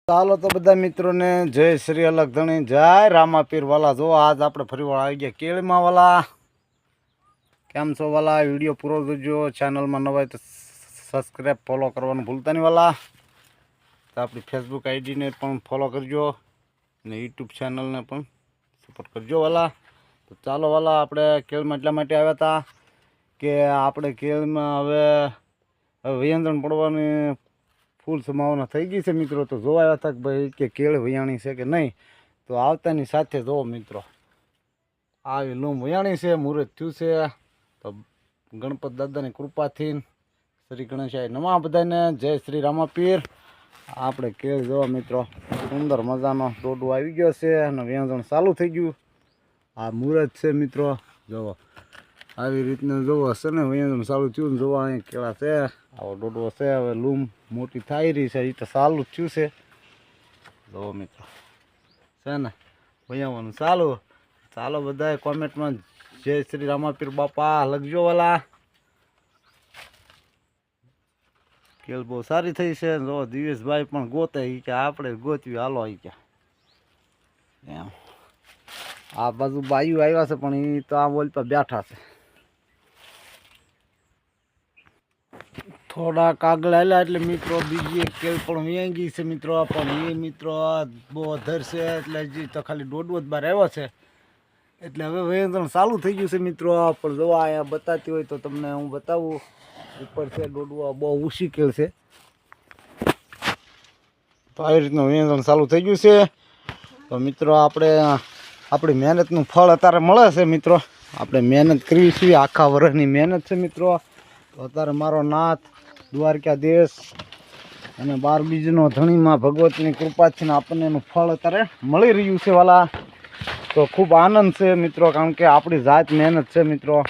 ચાલો તો બધા મિત્રોને જય શ્રી અલગ ધણી જય રામાપીર વાલા. જો આજ આપણે ફરીવાર આવી ગયા કેળમાં વાલા. કેમ છો વાલા? વિડીયો પૂરો જોજો. ચેનલમાં નવા હોય તો સબસ્ક્રાઈબ ફોલો કરવાનું ભૂલતા નહીં વાલા. તો આપણી ફેસબુક આઈડીને પણ ફોલો કરજો અને યુટ્યુબ ચેનલને પણ સપોર્ટ કરજો વાલા. તો ચાલો વાલા, આપણે કેળમાં એટલા માટે આવ્યા હતા કે આપણે કેળમાં હવે વ્યંજન પડવાની ફૂલ સંભાવના થઈ ગઈ છે મિત્રો. તો જોવા આવ્યા હતા કે ભાઈ કે કેળ વૈયાણી છે કે નહીં. તો આવતાની સાથે જોવો મિત્રો, આવી લૂમ વૈયાણી છે, મુહૂર્ત થયું છે. તો ગણપત દાદાની કૃપાથી શ્રી ગણેશાય નમઃ બધાને. જય શ્રી રામાપીર. આપણે કેળ જોવા મિત્રો, સુંદર મજાનો ડોડો આવી ગયો છે અને વ્યંજન ચાલુ થઈ ગયું. આ મુહૂર્ત છે મિત્રો, જોવો આવી રીતના જોવો હશે ને વ્યંજન ચાલુ થયું ને. જોવા અહીં કેળા છે, આવો ડોડો છે. હવે લૂમ મોટી થઈ રહી છે, એ તો ચાલુ જ થયું છે. જોવો મિત્રો છે ને વૈયાવાનું ચાલુ. ચાલો બધાએ કોમેન્ટમાં જય શ્રી રામાપીર બાપા લખજો વાલા. કેળ બહુ સારી થઈ છે. જો દિવેશભાઈ પણ ગોતે કે આપણે ગોતવી હાલો આવી ગયા એમ. આ બાજુ બાયુ આવ્યા છે પણ એ તો આ બોલ પર બેઠા છે. થોડાક આગળ આવ્યા એટલે મિત્રો બીજી એક કેળ પણ વેંગી છે મિત્રો. પણ એ મિત્રો બહુ અધર છે એટલે હજી તો ખાલી દોડવો જ બહાર આવ્યો છે. એટલે હવે વેંગણ ચાલુ થઈ ગયું છે મિત્રો. પણ જોવા અહીંયા બતાવતી હોય તો તમને હું બતાવું. ઉપર છે દોડવો, બહુ ઊંચી કેળ છે. તો આવી રીતનું વેંગણ ચાલુ થઈ ગયું છે. તો મિત્રો આપણી મહેનતનું ફળ અત્યારે મળે છે મિત્રો. આપણે મહેનત કરવી છીએ, આખા વર્ષની મહેનત છે મિત્રો. તો અત્યારે મારો નાથ દ્વારકાધીશ અને 12 બીજનો ધણીમાં ભગવતની કૃપાથી આપણને એનું ફળ અત્યારે મળી રહ્યું છે વાલા. તો ખૂબ આનંદ છે મિત્રો, કારણ કે આપણી જાત મહેનત છે મિત્રો.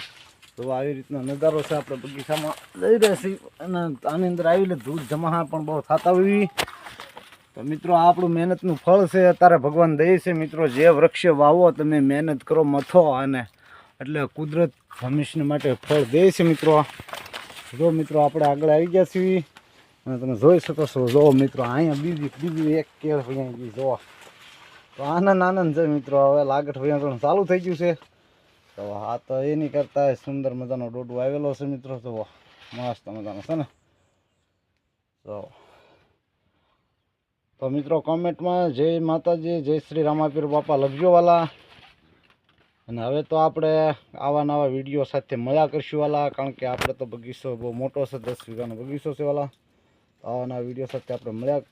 તો આવી રીતનો નજારો છે. આપણે બગીચામાં લઈ રહ્યા છીએ અને આની અંદર આવીને ધૂળ જમા પણ બહુ થતા હોય. તો મિત્રો આપણું મહેનતનું ફળ છે અત્યારે ભગવાન દે છે મિત્રો. જે વૃક્ષ વાવો તમે, મહેનત કરો, મથો, અને એટલે કુદરત હંમેશને માટે ફળ દે છે મિત્રો. જો મિત્રો આપણે આગળ આવી ગયા છીએ અને તમે જોઈ શકો છો. જો મિત્રો અહીંયા બીજી એક કેળ અહીંયા જોવો. તો આનંદ છે મિત્રો. હવે લાગટ વૈયાણ ચાલુ થઈ ગયું છે. તો આ તો એની કરતાં સુંદર મજાનો ડોડો આવેલો છે મિત્રો. જુઓ મસ્ત મજાનો છે ને. તો મિત્રો કોમેન્ટમાં જય માતાજી, જય શ્રી રામાપીર બાપા લખજો વાલા. અને હવે તો આપણે આવા નવા વિડીયો સાથે મળ્યા કરશું વાલા. કારણ કે આપણે તો બગીચો બહુ મોટો છે, 10 વીઘાનો બગીચો છે વાલા. તો આવા નવા વિડીયો સાથે આપણે મળ્યા